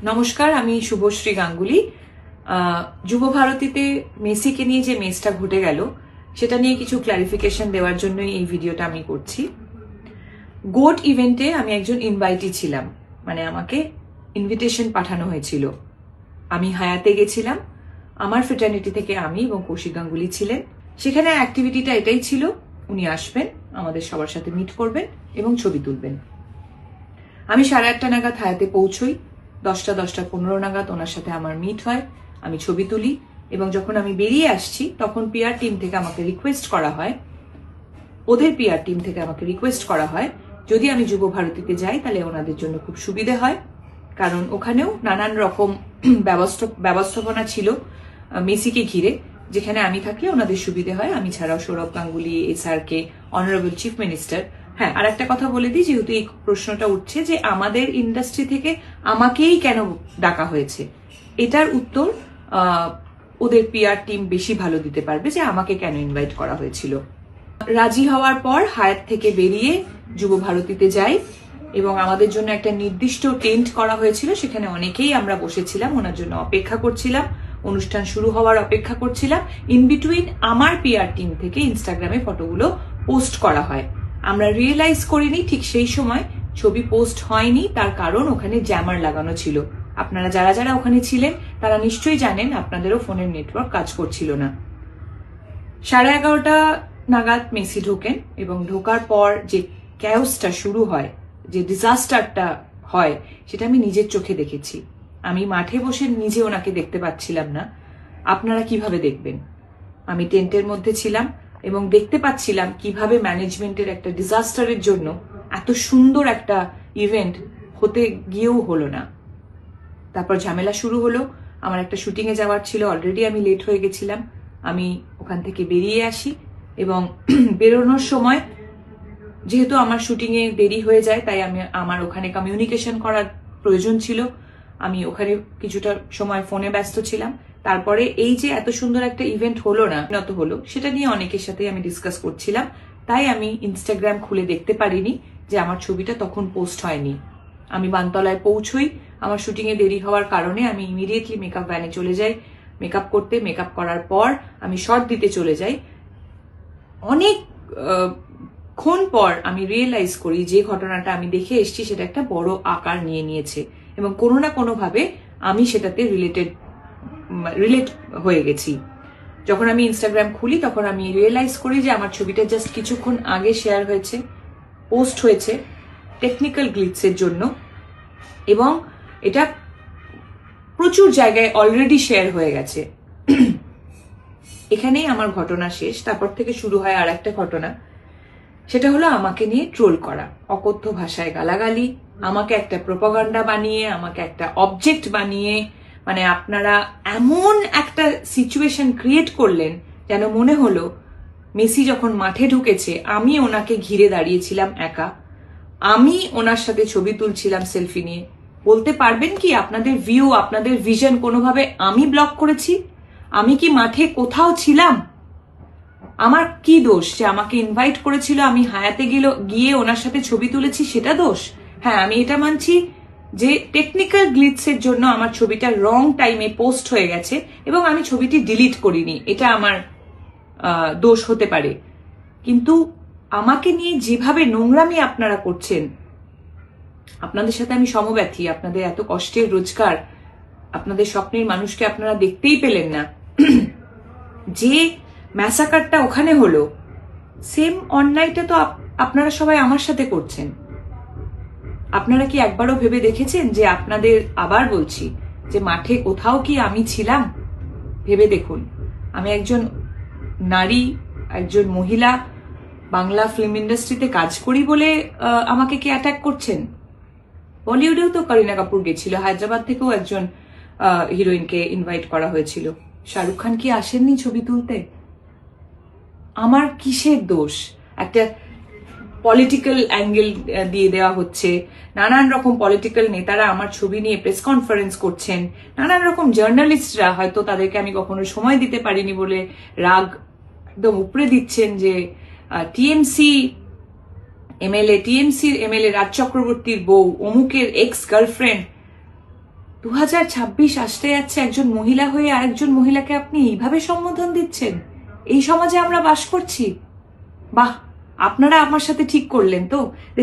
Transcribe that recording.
নমস্কার, আমি শুভশ্রী গাঙ্গুলি। যুব ভারতীতে মেসিকে নিয়ে যে মেসটা ঘটে গেল সেটা নিয়ে কিছু ক্লারিফিকেশন দেওয়ার জন্যই এই ভিডিওটা আমি করছি। গোট ইভেন্টে আমি একজন ইনভাইটি ছিলাম, মানে আমাকে ইনভিটেশন পাঠানো হয়েছিল। আমি হায়াতে গেছিলাম, আমার ফ্রেটার্নিটি থেকে আমি এবং কৌশিক গাঙ্গুলি ছিলেন। সেখানে অ্যাক্টিভিটিটা এটাই ছিল, উনি আসবেন, আমাদের সবার সাথে মিট করবেন এবং ছবি তুলবেন। আমি 8:30 নাগাদ হায়াতে পৌঁছই। 10:15 নাগাদ ওনার সাথে আমার মিট হয়, আমি ছবি তুলি এবং যখন আমি বেরিয়ে আসছি তখন পিআর টিম থেকে আমাকে রিকোয়েস্ট করা হয়, ওদের পিআর টিম থেকে আমাকে রিকোয়েস্ট করা হয় যদি আমি যুব ভারতীতে যাই তাহলে ওনাদের জন্য খুব সুবিধে হয়, কারণ ওখানেও নানান রকম ব্যবস্থাপনা ছিল মেসিকে ঘিরে, যেখানে আমি থাকলে ওনাদের সুবিধে হয়। আমি ছাড়াও Sourav Ganguly, SRK, honourable chief minister. হ্যাঁ, আর একটা কথা বলে দিই, যেহেতু এই প্রশ্নটা উঠছে যে আমাদের ইন্ডাস্ট্রি থেকে আমাকেই কেন ডাকা হয়েছে, এটার উত্তর ওদের পিআর টিম বেশি ভালো দিতে পারবে যে আমাকে কেন ইনভাইট করা হয়েছিল। রাজি হওয়ার পর হায়াত থেকে বেরিয়ে যুব ভারতীতে যাই এবং আমাদের জন্য একটা নির্দিষ্ট টেন্ট করা হয়েছিল, সেখানে অনেকেই আমরা বসেছিলাম, ওনার জন্য অপেক্ষা করছিলাম, অনুষ্ঠান শুরু হওয়ার অপেক্ষা করছিলাম। ইন বিটুইন আমার পিআর টিম থেকে ইনস্টাগ্রামে ফটোগুলো পোস্ট করা হয়। আমরা রিয়েলাইজ করিনি ঠিক সেই সময় ছবি পোস্ট হয়নি, তার কারণ ওখানে জ্যামার লাগানো ছিল। আপনারা যারা যারা ওখানে ছিলেন তারা নিশ্চয়ই জানেন আপনাদেরও ফোনের নেটওয়ার্ক কাজ করছিল না। 11:30 নাগাদ মেসি ঢোকেন এবং ঢোকার পর যে ক্যাওসটা শুরু হয়, যে ডিজাস্টারটা হয়, সেটা আমি নিজের চোখে দেখেছি। আমি মাঠে বসে নিজে ওনাকে দেখতে পাচ্ছিলাম না, আপনারা কিভাবে দেখবেন? আমি টেন্টের মধ্যে ছিলাম এবং দেখতে পাচ্ছিলাম কিভাবে ম্যানেজমেন্টের একটা ডিজাস্টারের জন্য এত সুন্দর একটা ইভেন্ট হতে গিয়েও হলো না। তারপর ঝামেলা শুরু হলো, আমার একটা শুটিংয়ে যাওয়ার ছিল, অলরেডি আমি লেট হয়ে গেছিলাম। আমি ওখান থেকে বেরিয়ে আসি এবং বেরোনোর সময় যেহেতু আমার শুটিংয়ে দেরি হয়ে যায়, তাই আমার ওখানে কমিউনিকেশন করার প্রয়োজন ছিল। আমি ওখানে কিছুটা সময় ফোনে ব্যস্ত ছিলাম। তারপরে এই যে এত সুন্দর একটা ইভেন্ট হলো না, নত হলো, সেটা নিয়ে অনেকের সাথে আমি ডিসকাস করছিলাম, তাই আমি ইনস্টাগ্রাম খুলে দেখতে পারিনি যে আমার ছবিটা তখন পোস্ট হয়নি। আমি বানতলায় পৌঁছই, আমার শুটিংয়ে দেরি হওয়ার কারণে আমি ইমিডিয়েটলি মেকআপ ভ্যানে চলে যাই মেকআপ করতে। মেকআপ করার পর আমি শর্ট দিতে চলে যাই। অনেকক্ষণ পর আমি রিয়েলাইজ করি যে ঘটনাটা আমি দেখে এসেছি সেটা একটা বড় আকার নিয়ে নিয়েছে এবং কোনো না কোনোভাবে আমি সেটাতে রিলেট হয়ে গেছি। যখন আমি ইনস্টাগ্রাম খুলি তখন আমি রিয়েলাইজ করি যে আমার ছবিটা জাস্ট কিছুক্ষণ আগে শেয়ার হয়েছে, পোস্ট হয়েছে টেকনিক্যাল গ্লিচের জন্য, এবং এটা প্রচুর জায়গায় অলরেডি শেয়ার হয়ে গেছে। এখানেই আমার ঘটনা শেষ। তারপর থেকে শুরু হয় আর একটা ঘটনা, সেটা হলো আমাকে নিয়ে ট্রোল করা, অকথ্য ভাষায় গালাগালি, আমাকে একটা প্রোপাগান্ডা বানিয়ে, আমাকে একটা অবজেক্ট বানিয়ে, মানে আপনারা এমন একটা সিচুয়েশন ক্রিয়েট করলেন যেন মনে হলো মেসি যখন মাঠে ঢুকেছে আমি ওনাকে ঘিরে দাঁড়িয়েছিলাম একা, আমি ওনার সাথে ছবি তুলছিলাম সেলফি নিয়ে। বলতে পারবেন কি আপনাদের ভিউ, আপনাদের ভিশন কোনোভাবে আমি ব্লক করেছি? আমি কি মাঠে কোথাও ছিলাম? আমার কি দোষ যে আমাকে ইনভাইট করেছিল, আমি হায়াতে গিয়ে ওনার সাথে ছবি তুলেছি, সেটা দোষ? হ্যাঁ, আমি এটা মানছি যে টেকনিক্যাল গ্লিচের জন্য আমার ছবিটা রং টাইমে পোস্ট হয়ে গেছে এবং আমি ছবিটি ডিলিট করিনি, এটা আমার দোষ হতে পারে। কিন্তু আমাকে নিয়ে যেভাবে নোংরামি আপনারা করছেন, আপনাদের সাথে আমি সমব্যথী। আপনাদের এত কষ্টের রোজগার, আপনাদের স্বপ্নের মানুষকে আপনারা দেখতেই পেলেন না। যে ম্যাসাকারটা ওখানে হলো, সেম অন্যায়টা তো আপনারা সবাই আমার সাথে করছেন। আপনারা কি একবারও ভেবে দেখেছেন যে আপনাদের, আবার বলছি, যে মাঠে কোথাও কি আমি ছিলাম? ভেবে দেখুন। আমি একজন নারী, একজন মহিলা, বাংলা ফিল্ম ইন্ডাস্ট্রিতে কাজ করি বলে আমাকে কি অ্যাটাক করছেন? বলিউডেও তো করিনা কাপুর গেছিল, হায়দ্রাবাদ থেকেও একজন হিরোইনকে ইনভাইট করা হয়েছিল। শাহরুখ খান কি আসেননি ছবি তুলতে? আমার কিসের দোষ? একটা পলিটিক্যাল অ্যাঙ্গেল দিয়ে দেওয়া হচ্ছে, নানান রকম পলিটিক্যাল নেতারা আমার ছবি নিয়ে প্রেস কনফারেন্স করছেন, নানান রকম জার্নালিস্টরা, হয়তো তাদেরকে আমি কখনো সময় দিতে পারিনি বলে রাগ একদম উপরে দিচ্ছেন যে টিএমসির এমএলএ রাজ চক্রবর্তীর বউ, অমুকের এক্স গার্লফ্রেন্ড, 2026 আসতে যাচ্ছে, একজন মহিলা হয়ে আরেকজন মহিলাকে আপনি এইভাবে সম্বোধন দিচ্ছেন? এই সমাজে আমরা বাস করছি? বাহ, আপনারা আমার সাথে ঠিক করলেন তো